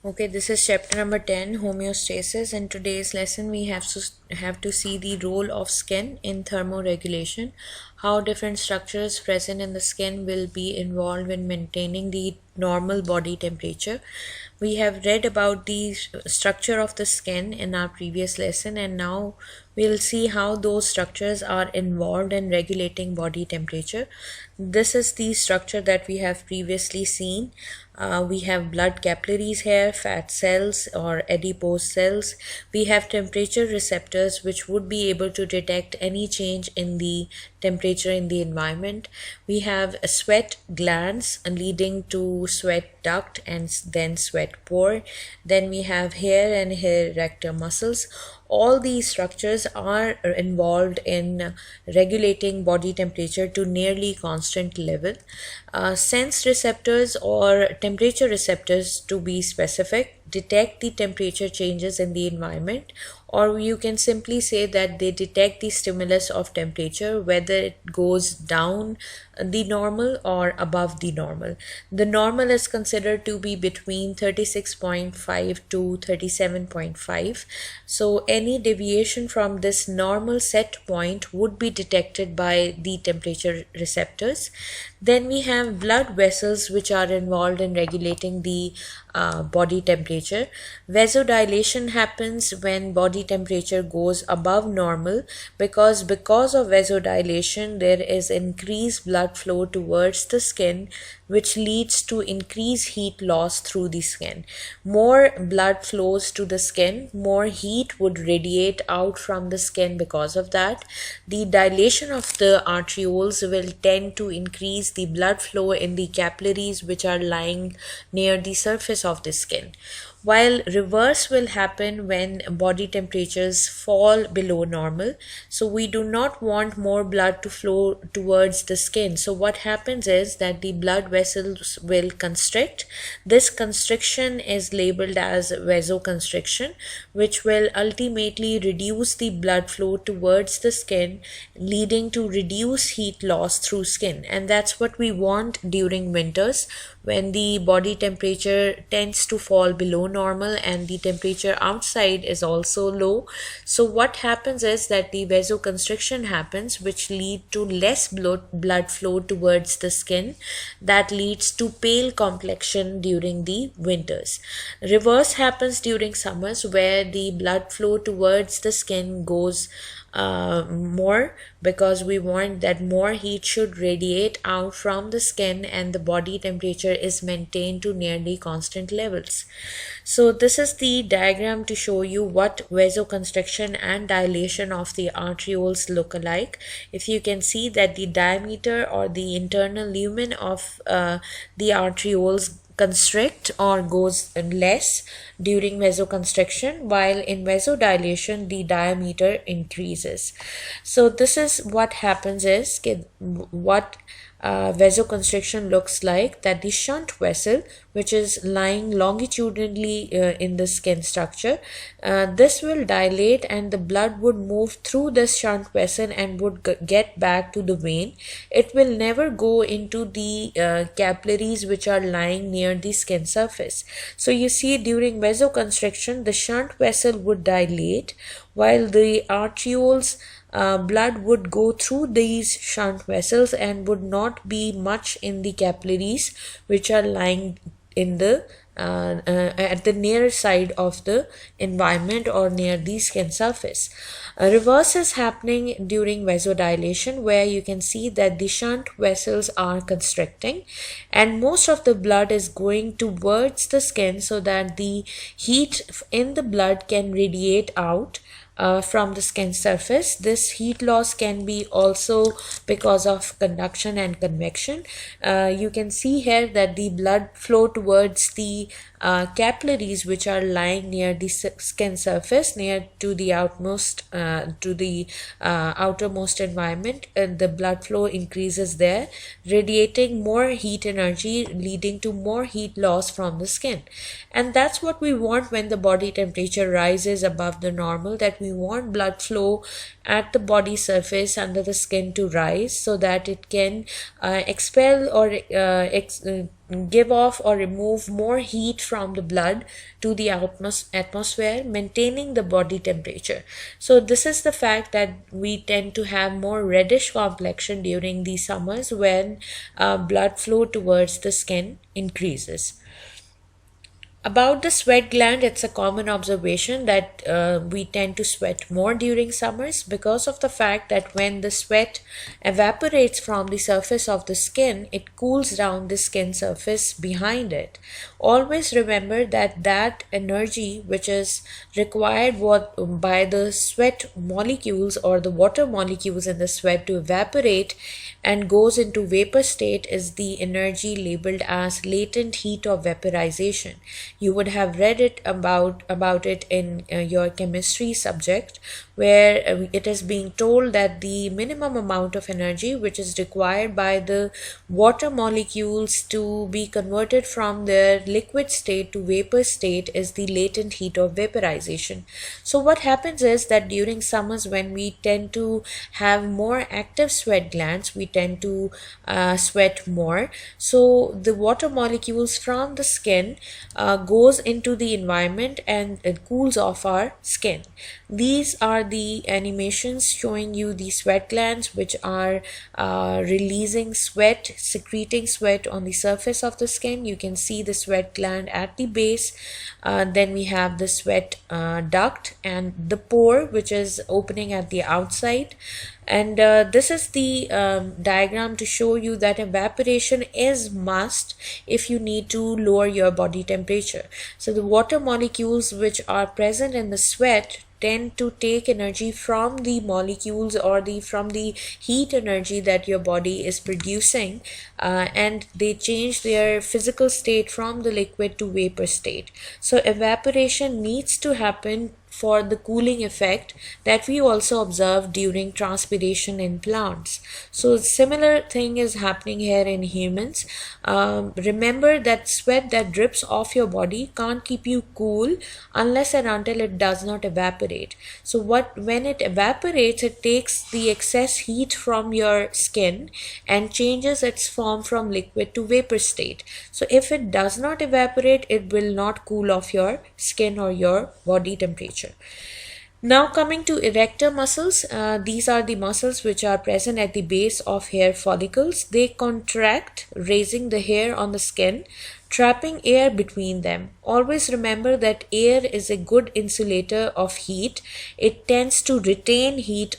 Okay, this is chapter number 10, homeostasis. In today's lesson, we have to see the role of skin in thermoregulation, how different structures present in the skin will be involved in maintaining the normal body temperature. We have read about the structure of the skin in our previous lesson, and now we'll see how those structures are involved in regulating body temperature. This is the structure that we have previously seen. We have blood capillaries here, fat cells or adipose cells. We have temperature receptors which would be able to detect any change in the temperature in the environment. We have sweat glands leading to sweat duct and then sweat pore. Then we have hair and hair erector muscles. All these structures are involved in regulating body temperature to nearly constant level. Sense receptors or temperature receptors, to be specific, detect the temperature changes in the environment, or you can simply say that they detect the stimulus of temperature, whether it goes down the normal or above the normal. The normal is considered to be between 36.5 to 37.5. So any deviation from this normal set point would be detected by the temperature receptors. Then we have blood vessels which are involved in regulating the body temperature. Vasodilation happens when body temperature goes above normal because of vasodilation there is increased blood flow towards the skin, which leads to increased heat loss through the skin. More blood flows to the skin, more heat would radiate out from the skin. Because of that, the dilation of the arterioles will tend to increase the blood flow in the capillaries which are lying near the surface of the skin, while reverse will happen when body temperatures fall below normal. So we do not want more blood to flow towards the skin. So what happens is that the blood vessels will constrict. This constriction is labeled as vasoconstriction, which will ultimately reduce the blood flow towards the skin, leading to reduced heat loss through skin. And that's what we want during winters, when the body temperature tends to fall below normal and the temperature outside is also low. So what happens is that the vasoconstriction happens, which lead to less blood flow towards the skin. That leads to pale complexion during the winters. Reverse happens during summers, where the blood flow towards the skin goes more, because we want that more heat should radiate out from the skin and the body temperature is maintained to nearly constant levels. So this is the diagram to show you what vasoconstriction and dilation of the arterioles look alike. If you can see that the diameter or the internal lumen of the arterioles constrict or goes less during vasoconstriction, while in vasodilation the diameter increases. So this is what happens is what vasoconstriction looks like, that the shunt vessel, which is lying longitudinally in the skin structure, this will dilate and the blood would move through this shunt vessel and would get back to the vein. It will never go into the capillaries which are lying near the skin surface. So you see, during vasoconstriction the shunt vessel would dilate, while the arterioles blood would go through these shunt vessels and would not be much in the capillaries which are lying in the at the near side of the environment or near the skin surface. Reverse is happening during vasodilation, where you can see that the shunt vessels are constricting and most of the blood is going towards the skin so that the heat in the blood can radiate out from the skin surface. This heat loss can be also because of conduction and convection. You can see here that the blood flow towards the capillaries which are lying near the skin surface, near to the outermost environment, and the blood flow increases there, radiating more heat energy, leading to more heat loss from the skin. And that's what we want when the body temperature rises above the normal, that we want blood flow at the body surface under the skin to rise so that it can expel or give off or remove more heat from the blood to the atmosphere, maintaining the body temperature. So this is the fact that we tend to have more reddish complexion during the summers when blood flow towards the skin increases. About the sweat gland, it's a common observation that we tend to sweat more during summers because of the fact that when the sweat evaporates from the surface of the skin, it cools down the skin surface behind it. Always remember that that energy which is required by the sweat molecules or the water molecules in the sweat to evaporate and goes into vapor state is the energy labeled as latent heat of vaporization. You would have read it about it in your chemistry subject, where it is being told that the minimum amount of energy which is required by the water molecules to be converted from their liquid state to vapor state is the latent heat of vaporization. So what happens is that during summers, when we tend to have more active sweat glands, we tend to sweat more. So the water molecules from the skin goes into the environment and it cools off our skin. These are the animations showing you the sweat glands which are releasing sweat, secreting sweat on the surface of the skin. You can see the sweat gland at the base. Then we have the sweat duct and the pore which is opening at the outside. And this is the diagram to show you that evaporation is must if you need to lower your body temperature. So the water molecules which are present in the sweat tend to take energy from the molecules or from the heat energy that your body is producing, and they change their physical state from the liquid to vapor state. So evaporation needs to happen for the cooling effect that we also observe during transpiration in plants. So similar thing is happening here in humans. Remember that sweat that drips off your body can't keep you cool unless and until it does not evaporate. So when it evaporates, it takes the excess heat from your skin and changes its form from liquid to vapor state. So if it does not evaporate, it will not cool off your skin or your body temperature. Now coming to erector muscles, these are the muscles which are present at the base of hair follicles. They contract, raising the hair on the skin, trapping air between them. Always remember that air is a good insulator of heat. It tends to retain heat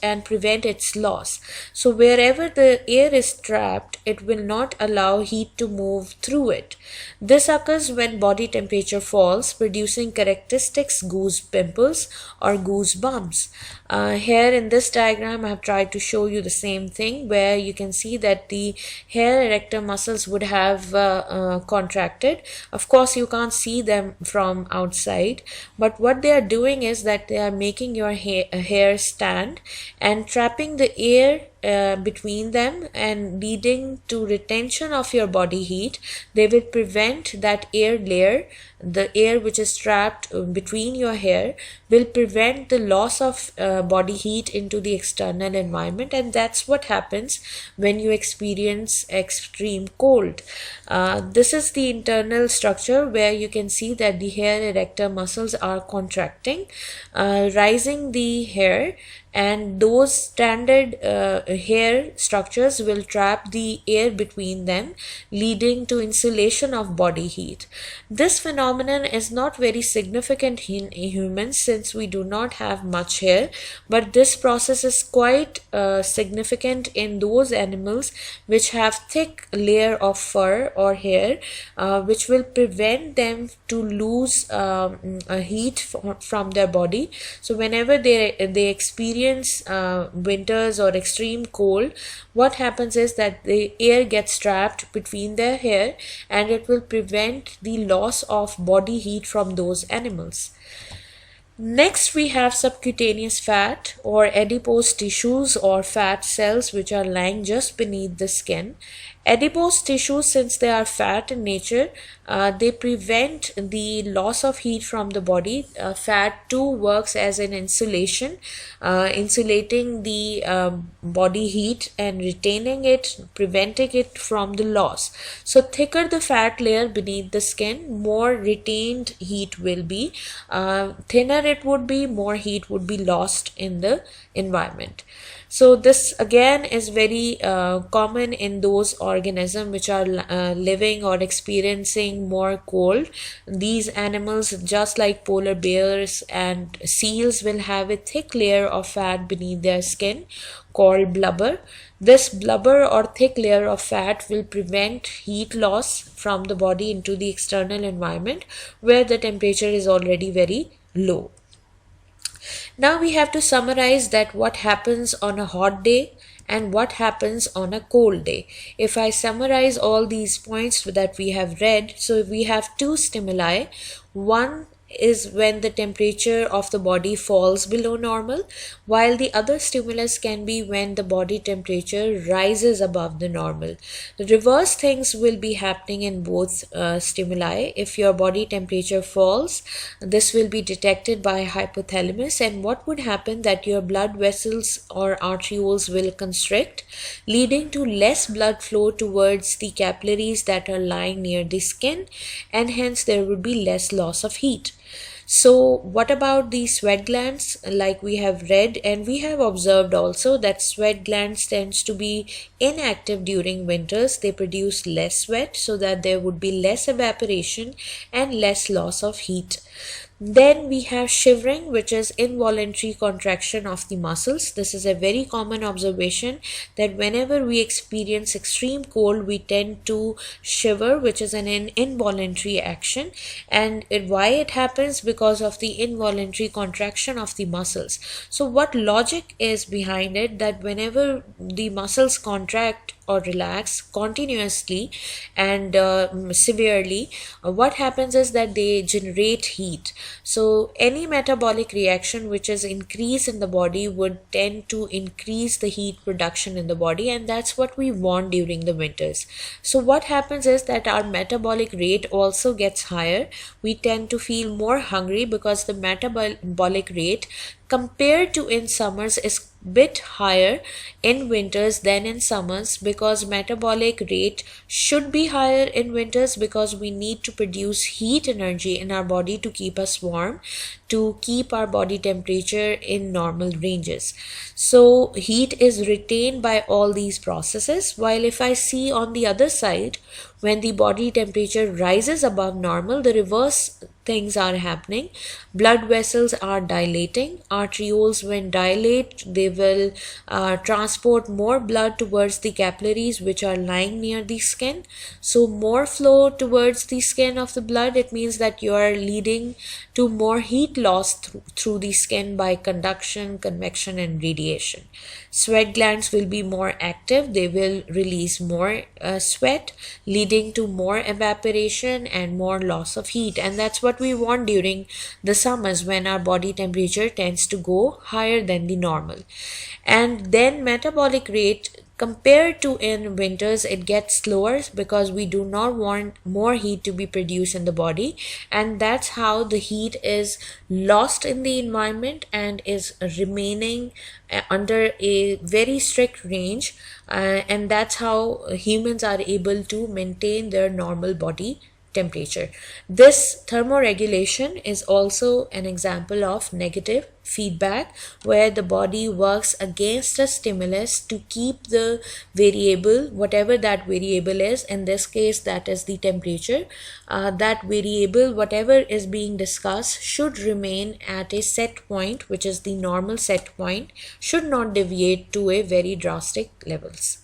and prevent its loss. So wherever the air is trapped, it will not allow heat to move through it. This occurs when body temperature falls, producing characteristic goose pimples or goose bumps. Here in this diagram, I have tried to show you the same thing, where you can see that the hair erector muscles would have contracted. Of course, you can't see them from outside, but what they are doing is that they are making your hair stand and trapping the air between them and leading to retention of your body heat. They will prevent that air layer, the air which is trapped between your hair, will prevent the loss of body heat into the external environment, and that's what happens when you experience extreme cold. This is the internal structure where you can see that the hair erector muscles are contracting, rising the hair, and those standard hair structures will trap the air between them, leading to insulation of body heat. This phenomenon is not very significant in humans since we do not have much hair, but this process is quite significant in those animals which have thick layer of fur or hair, which will prevent them to lose heat from their body. So whenever they experience winters or extreme cold, what happens is that the air gets trapped between their hair, and it will prevent the loss of body heat from those animals. Next, we have subcutaneous fat or adipose tissues or fat cells which are lying just beneath the skin. Adipose tissues, since they are fat in nature, they prevent the loss of heat from the body. Fat too works as an insulation, insulating the body heat and retaining it, preventing it from the loss. So thicker the fat layer beneath the skin, more retained heat will be. Thinner it would be, more heat would be lost in the environment. So this again is very common in those organisms which are living or experiencing more cold. These animals, just like polar bears and seals, will have a thick layer of fat beneath their skin called blubber. This blubber or thick layer of fat will prevent heat loss from the body into the external environment where the temperature is already very low. Now we have to summarize that what happens on a hot day and what happens on a cold day. If I summarize all these points that we have read, so we have two stimuli. One is when the temperature of the body falls below normal, while the other stimulus can be when the body temperature rises above the normal. The reverse things will be happening in both stimuli. If your body temperature falls, this will be detected by hypothalamus, and what would happen that your blood vessels or arterioles will constrict, leading to less blood flow towards the capillaries that are lying near the skin, and hence there would be less loss of heat. So what about the sweat glands? Like we have read and we have observed also that sweat glands tends to be inactive during winters. They produce less sweat so that there would be less evaporation and less loss of heat. Then we have shivering, which is involuntary contraction of the muscles. This is a very common observation that whenever we experience extreme cold, we tend to shiver, which is an involuntary action. And why it happens? Because of the involuntary contraction of the muscles. So what logic is behind it? That whenever the muscles contract or relax continuously and severely, what happens is that they generate heat. So any metabolic reaction which is increase in the body would tend to increase the heat production in the body, and that's what we want during the winters. So what happens is that our metabolic rate also gets higher. We tend to feel more hungry because the metabolic rate compared to in summers is bit higher in winters than in summers, because metabolic rate should be higher in winters because we need to produce heat energy in our body to keep us warm, to keep our body temperature in normal ranges. So heat is retained by all these processes, while if I see on the other side, when the body temperature rises above normal, the reverse things are happening. Blood vessels are dilating. Arterioles, when dilate, they will transport more blood towards the capillaries which are lying near the skin. So more flow towards the skin of the blood, it means that you are leading to more heat loss through the skin by conduction, convection and radiation. Sweat glands will be more active. They will release more sweat, leading to more evaporation and more loss of heat. And that's what we want during the summers, when our body temperature tends to go higher than the normal. And then metabolic rate, compared to in winters, it gets slower because we do not want more heat to be produced in the body, and that's how the heat is lost in the environment and is remaining under a very strict range, and that's how humans are able to maintain their normal body temperature. This thermoregulation is also an example of negative feedback, where the body works against a stimulus to keep the variable, whatever that variable is. In this case, that is the temperature. That variable, whatever is being discussed, should remain at a set point, which is the normal set point, should not deviate to a very drastic levels.